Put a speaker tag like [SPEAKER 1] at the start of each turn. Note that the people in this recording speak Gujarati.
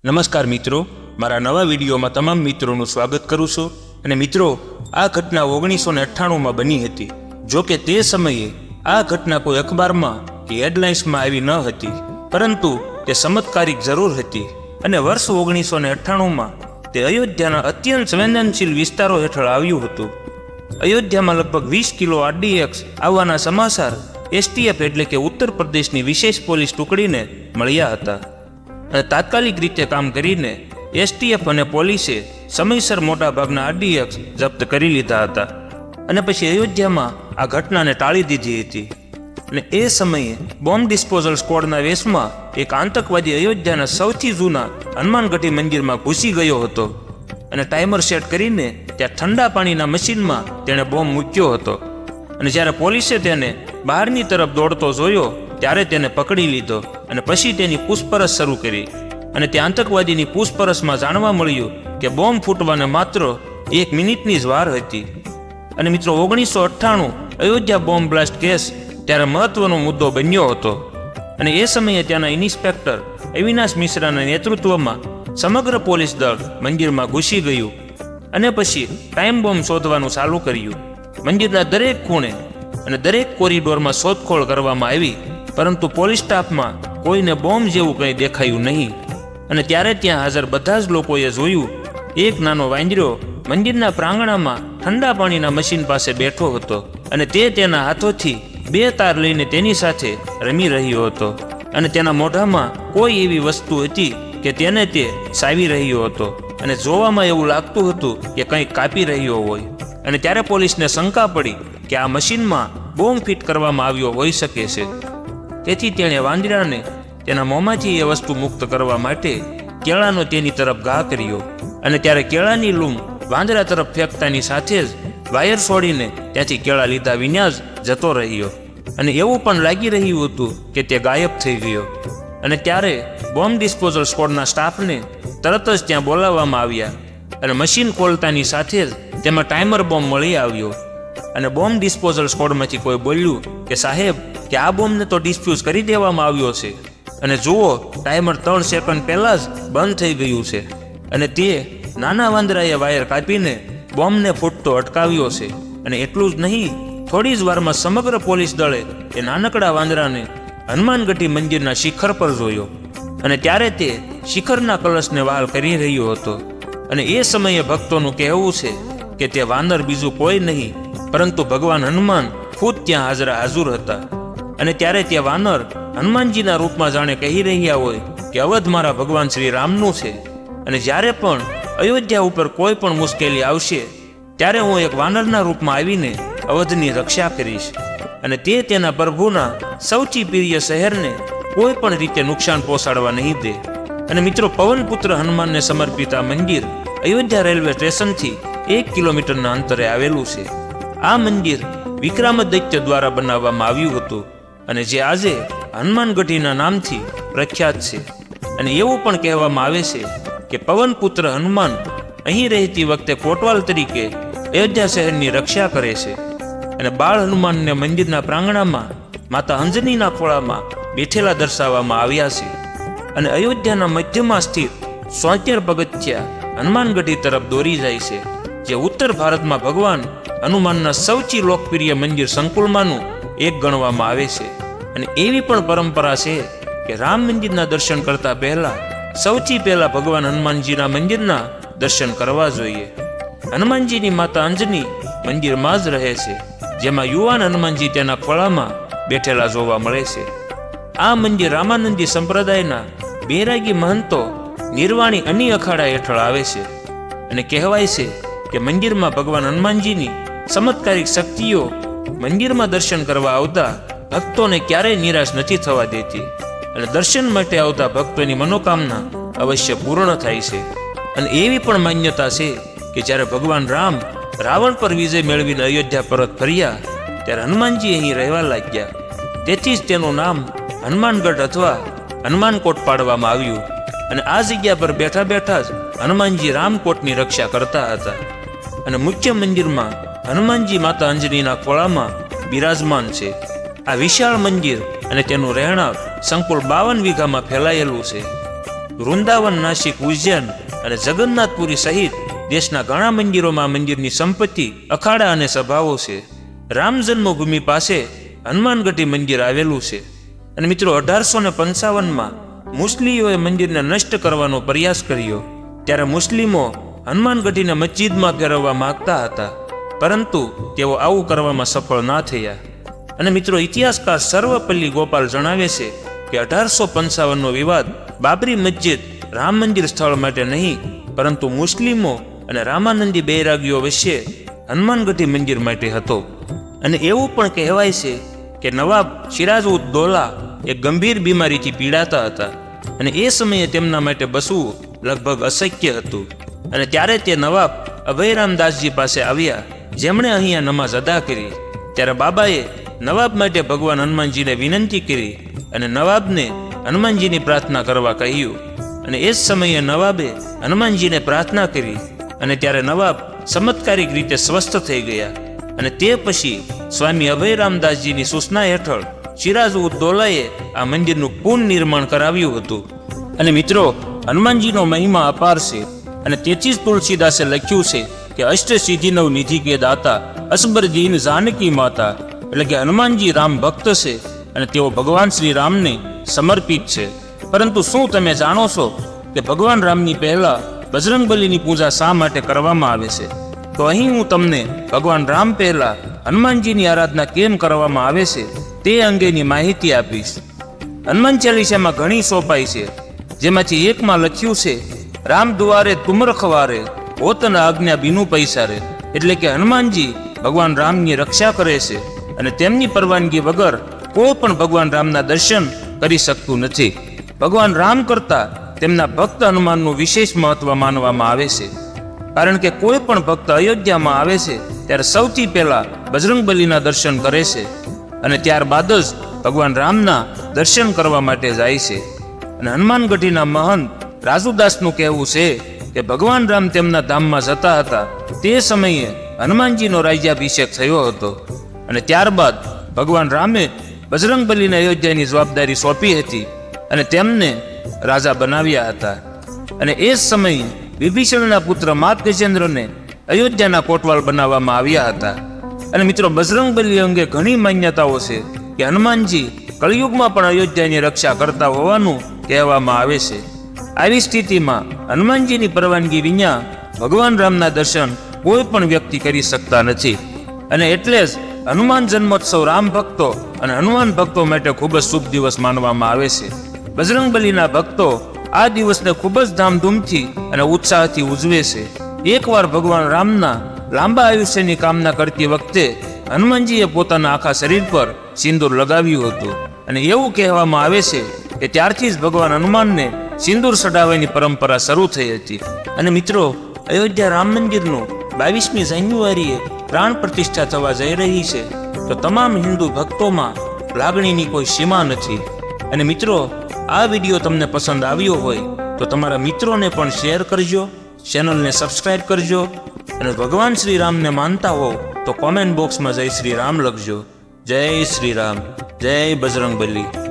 [SPEAKER 1] નમસ્કાર મિત્રો, મારા નવા વિડીયોમાં તમામ મિત્રોનું સ્વાગત કરું છું। અને મિત્રો, આ ઘટના 1998માં બની હતી। જો કે તે સમયે આ ઘટના કોઈ અખબારમાં કે હેડલાઇન્સમાં આવી ન હતી, પરંતુ તે ચમત્કારિક જરૂર હતી। અને વર્ષ 1998માં તે અયોધ્યાના અત્યંત સંવેદનશીલ વિસ્તારો હેઠળ આવ્યું હતું। અયોધ્યામાં લગભગ 20 કિલો RDX આવવાના સમાચાર STF એટલે કે ઉત્તર પ્રદેશની વિશેષ પોલીસ ટુકડીને મળ્યા હતા। અને તાત્કાલિક રીતે કામ કરીને STF અને પોલીસે સમયસર મોટાભાગના RDX જપ્ત કરી લીધા હતા। અને પછી અયોધ્યામાં આ ઘટનાને ટાળી દીધી હતી। અને એ સમયે બોમ્બ ડિસ્પોઝલ સ્ક્વોડના વેશમાં એક આતંકવાદી અયોધ્યાના સૌથી જૂના હનુમાનગઢી મંદિરમાં ઘૂસી ગયો હતો અને ટાઈમર સેટ કરીને ત્યાં ઠંડા પાણીના મશીનમાં તેણે બોમ્બ મૂક્યો હતો। અને જ્યારે પોલીસે તેને બહારની તરફ દોડતો જોયો ત્યારે તેને પકડી લીધો અને પછી તેની પૂછપરછ શરૂ કરી। અને તે આતંકવાદીની પૂછપરછમાં જાણવા મળ્યું કે બોમ્બ ફૂટવાને માત્ર 1 મિનિટની જ વાર હતી। અને મિત્રો, 1998 અયોધ્યા બોમ્બ બ્લાસ્ટ કેસ ત્યારે મહત્વનો મુદ્દો બન્યો હતો। અને એ સમયે ત્યાંના ઇન્સ્પેક્ટર અવિનાશ મિશ્રાના નેતૃત્વમાં સમગ્ર પોલીસ દળ મંદિરમાં ઘૂસી ગયું અને પછી ટાઈમ બોમ્બ શોધવાનું ચાલુ કર્યું। મંદિરના દરેક ખૂણે અને દરેક કોરિડોરમાં શોધખોળ કરવામાં આવી, પરંતુ પોલીસ સ્ટાફમાં કોઈને બોમ્બ જેવું કંઈ દેખાયું નહીં। અને ત્યારે ત્યાં હાજર બધા જ લોકોએ જોયું એક નાનો વાંદરો મંદિરના પ્રાંગણામાં ઠંડા પાણીના મશીન પાસે બેઠો હતો અને તે તેના હાથોથી 2 તાર લઈને તેની સાથે રમી રહ્યો હતો। અને તેના મોઢામાં કોઈ એવી વસ્તુ હતી કે તેને તે ચાવી રહ્યો હતો અને જોવામાં એવું લાગતું હતું કે કંઈક કાપી રહ્યો હોય। અને ત્યારે પોલીસને શંકા પડી કે આ મશીનમાં બોમ્બ ફિટ કરવામાં આવ્યો હોઈ શકે છે। તેથી તેણે વાંદરાને તેના મોંમાંથી એ વસ્તુ મુક્ત કરવા માટે કેળાનો તેની તરફ ઘા કર્યો। અને ત્યારે કેળાની લૂમ વાંદરા તરફ ફેંકતાની સાથે જ વાયર છોડીને ત્યાંથી કેળા લીધા વિના જ જતો રહ્યો। અને એવું પણ લાગી રહ્યું હતું કે તે ગાયબ થઈ ગયો। અને ત્યારે બોમ્બ ડિસ્પોઝલ સ્ક્વોડના સ્ટાફને તરત જ ત્યાં બોલાવવામાં આવ્યા અને મશીન ખોલતાની સાથે જ તેમાં ટાઈમર બોમ્બ મળી આવ્યો। અને બોમ્બ ડિસ્પોઝલ સ્ક્વોડમાંથી કોઈ બોલ્યું કે સાહેબ, કે આ બોમ્બને તો ડિસ્ફ્યુઝ કરી દેવામાં આવ્યો છે અને જુઓ, ટાઈમર 3 સેકન્ડ પહેલાં જ બંધ થઈ ગયું છે। અને તે નાના વાંદરાએ વાયર કાપીને બોમ્બને ફૂટતો અટકાવ્યો છે। અને એટલું જ નહીં, થોડી જ વારમાં સમગ્ર પોલીસ દળે એ નાનકડા વાંદરાને હનુમાનગઢી મંદિરના શિખર પર જોયો અને ત્યારે તે શિખરના કલશને વહાલ કરી રહ્યો હતો। અને એ સમયે ભક્તોનું કહેવું છે કે તે વાનર બીજું કોઈ નહીં પરંતુ ભગવાન હનુમાન ખુદ ત્યાં હાજર હતા। અને ત્યારે તે વાનર હનુમાનજીના રૂપમાં જાણે કહી રહ્યા હોય કે અવધ મારા ભગવાન શ્રી રામનું છે અને જ્યારે પણ અયોધ્યા ઉપર કોઈ પણ મુશ્કેલી આવશે ત્યારે હું એક વાનરના રૂપમાં આવીને અવધની રક્ષા કરીશ અને તે તેના પ્રભુના સૌથી પ્રિય શહેરને કોઈ પણ રીતે નુકસાન પહોંચાડવા નહીં દે। અને મિત્રો, પવનપુત્ર હનુમાનને સમર્પિત આ મંદિર અયોધ્યા રેલવે સ્ટેશનથી 1 કિલોમીટરના અંતરે આવેલું છે। આ મંદિર વિક્રમાદિત્ય દ્વારા બનાવવામાં આવ્યું હતું અને જે આજે હનુમાનગઢીના નામથી પ્રખ્યાત છે। અને એવું પણ કહેવામાં આવે છે કે પવનપુત્ર હનુમાન અહીં રહેતી વખતે કોટવાલ તરીકે અયોધ્યા શહેરની રક્ષા કરે છે। અને બાળ હનુમાનને મંદિરના પ્રાંગણામાં માતા અંજનીના ખોળામાં બેઠેલા દર્શાવવામાં આવ્યા છે। અને અયોધ્યાના મધ્યમાં સ્થિત 73 પગથિયા હનુમાનગઢી તરફ દોરી જાય છે, જે ઉત્તર ભારતમાં ભગવાન હનુમાનના સૌથી લોકપ્રિય મંદિર સંકુલમાંનું એક ગણવામાં આવે છે। અને એવી પણ પરંપરા છે કે રામ મંદિરના દર્શન કરતા પહેલા સૌથી પહેલા ભગવાન હનુમાનજીના મંદિરના દર્શન કરવા જોઈએ। હનુમાનજીની માતા અંજની મંદિરમાં જ રહે છે, જેમાં યુવાન હનુમાનજી તેના ખોળામાં બેઠેલા જોવા મળે છે। આ મંદિર રામાનંદી સંપ્રદાયના બેરાગી મહંતો નિર્વાણી અની અખાડા હેઠળ આવે છે। અને કહેવાય છે કે મંદિરમાં ભગવાન હનુમાનજીની ચમત્કારિક શક્તિઓ મંદિરમાં દર્શન કરવા આવતા ભક્તોને ક્યારેય નિરાશ નથી થવા દેતી અને દર્શન માટે આવતા ભક્તોની મનોકામના અવશ્ય પૂર્ણ થાય છે। અને એવી પણ માન્યતા છે કે જ્યારે ભગવાન રામ રાવણ પર વિજય મેળવીને અયોધ્યા પરત ફર્યા ત્યારે હનુમાનજી અહીં રહેવા લાગ્યા, તેથી જ તેનું નામ હનુમાનગઢ અથવા હનુમાનકોટ પાડવામાં આવ્યું। અને આ જગ્યા પર બેઠા બેઠા જ હનુમાનજી રામકોટની રક્ષા કરતા હતા। અને મુખ્ય મંદિરમાં હનુમાનજી માતા અંજનીના ખોળામાં બિરાજમાન છે। આ વિશાળ મંદિર અને તેનું રહેણાંક સંકુલ 52 વીઘામાં ફેલાયેલું છે। વૃંદાવન, નાસિક, ઉજ્જૈન અને જગન્નાથપુરી સહિત દેશના ઘણા મંદિરોમાં મંદિરની સંપત્તિ, અખાડા અને સભાઓ છે. રામ જન્મભૂમિ પાસે હનુમાનગઢી મંદિર આવેલું છે. અને મિત્રો 1855માં મુસ્લિમોએ મંદિરને નષ્ટ કરવાનો પ્રયાસ કર્યો. ત્યારે મુસ્લિમો હનુમાનગઢીને મસ્જિદમાં ફેરવવા માંગતા હતા, પરંતુ તેઓ આવું કરવામાં સફળ ના થયા. અને મિત્રો ઇતિહાસકાર સર્વપલ્લી ગોપાલ જણાવે છે કે 1855નો વિવાદ બાબરી મસ્જિદ રામ મંદિર સ્થળ માટે નહીં, પરંતુ મુસ્લિમો અને રામાનંદી બૈરાગીઓ વચ્ચે હનુમાનગઢી મંદિર માટે હતો. અને એવું પણ કહેવાય છે કે નવાબ સિરાજ-ઉદ-દૌલા એક ગંભીર બીમારીથી પીડાતા હતા અને એ સમયે તેમના માટે બસવું લગભગ અશક્ય હતું. અને ત્યારે તે નવાબ અભયરામદાસજી પાસે આવ્યા, જેમણે અહીંયા નમાઝ અદા કરી. ત્યારે બાબાએ નવાબ માટે ભગવાન હનુમાનજીને વિનંતી કરી અને નવાબને હનુમાનજીની પ્રાર્થના કરવા કહ્યું. અને એ જ સમયે નવાબે હનુમાનજીને પ્રાર્થના કરી અને ત્યારે નવાબ ચમત્કારિક રીતે સ્વસ્થ થઈ ગયા. અને તે પછી સ્વામી અભયરામદાસજીની સૂચના હેઠળ સિરાજ-ઉદ-દૌલાએ આ મંદિરનું પુનઃનિર્માણ કરાવ્યું હતું. અને મિત્રો હનુમાનજીનો મહિમા અપાર છે અને તેથી જ તુલસીદાસે લખ્યું છે કે અષ્ટ સિદ્ધિ નવ નિધિ કે દાતા અસબર દીન જાનકી માતા. એટલે કે હનુમાનજી રામ ભક્ત છે અને તેઓ ભગવાન શ્રી રામને સમર્પિત છે. પરંતુ શું તમે જાણો છો કે ભગવાન રામની પહેલા બજરંગબલીની પૂજા શા માટે કરવામાં આવે છે? તો અહીં હું તમને ભગવાન રામ પહેલા હનુમાનજીની આરાધના કેમ કરવામાં આવે છે તે અંગેની માહિતી આપીશ. હનુમાન ચાલીસામાં ઘણી સોપાઈ છે, જેમાંથી એકમાં લખ્યું છે, રામ દુઆરે તુમ રખવારે હોત ન આજ્ઞા બીનું પૈસારે. એટલે કે હનુમાનજી ભગવાન રામની રક્ષા કરે છે અને તેમની પરવાનગી વગર કોઈ પણ ભગવાન રામના દર્શન કરી શકતું નથી. ભગવાન રામ કરતા તેમના ભક્ત હનુમાનનું વિશેષ મહત્વ માનવામાં આવે છે, કારણ કે કોઈ પણ ભક્ત અયોધ્યામાં આવે છે ત્યારે સૌથી પહેલા બજરંગબલીના દર્શન કરે છે અને ત્યારબાદ જ ભગવાન રામના દર્શન કરવા માટે જાય છે. અને હનુમાનગઢીના મહંત રાજુદાસનું કહેવું છે કે ભગવાન રામ તેમના ધામમાં જતા હતા તે સમયે હનુમાનજીનો રાજ્યાભિષેક થયો હતો અને ત્યારબાદ ભગવાન રામે બજરંગબલીને અયોધ્યાની જવાબદારી સોંપી હતી અને તેમને રાજા બનાવ્યા હતા. અને એ જ સમયે વિભીષણના પુત્ર માર્તગજેન્દ્રને અયોધ્યાના કોટવાલ બનાવવામાં આવ્યા હતા. અને મિત્રો બજરંગબલી અંગે ઘણી માન્યતાઓ છે કે હનુમાનજી કળિયુગમાં પણ અયોધ્યાની રક્ષા કરતા હોવાનું કહેવામાં આવે છે. આવી સ્થિતિમાં હનુમાનજીની પરવાનગી વિના ભગવાન રામના દર્શન કોઈ પણ વ્યક્તિ કરી શકતા નથી. અને એટલે જ હનુમાન જન્મોત્સવ રામ ભક્તો અને હનુમાન ભક્તો માટે ખૂબ જ શુભ દિવસ માનવામાં આવે છે. બજરંગબલીના ભક્તો આ દિવસને ખૂબ જ ધામધૂમથી અને ઉત્સાહથી ઉજવે છે. એકવાર ભગવાન રામના લાંબા આયુષ્યની કામના કરતી વખતે હનુમાનજીએ પોતાના આખા શરીર પર સિંદૂર લગાવ્યું હતું અને એવું કહેવામાં આવે છે કે ત્યારથી જ ભગવાન હનુમાનને સિંદૂર ચડાવવાની પરંપરા શરૂ થઈ હતી. અને મિત્રો અયોધ્યા રામ મંદિરનું 22મી જાન્યુઆરીએ પ્રાણ પ્રતિષ્ઠા થવા જઈ રહી છે, તો તમામ હિન્દુ ભક્તોમાં લાગણીની કોઈ સીમા નથી. અને મિત્રો આ વિડીયો તમને પસંદ આવ્યો હોય તો તમારા મિત્રોને પણ શેર કરજો, ચેનલને સબસ્ક્રાઇબ કરજો અને ભગવાન શ્રી રામને માનતા હો તો કોમેન્ટ બોક્સમાં જય શ્રી રામ લખજો. જય શ્રી રામ, જય બજરંગબલી.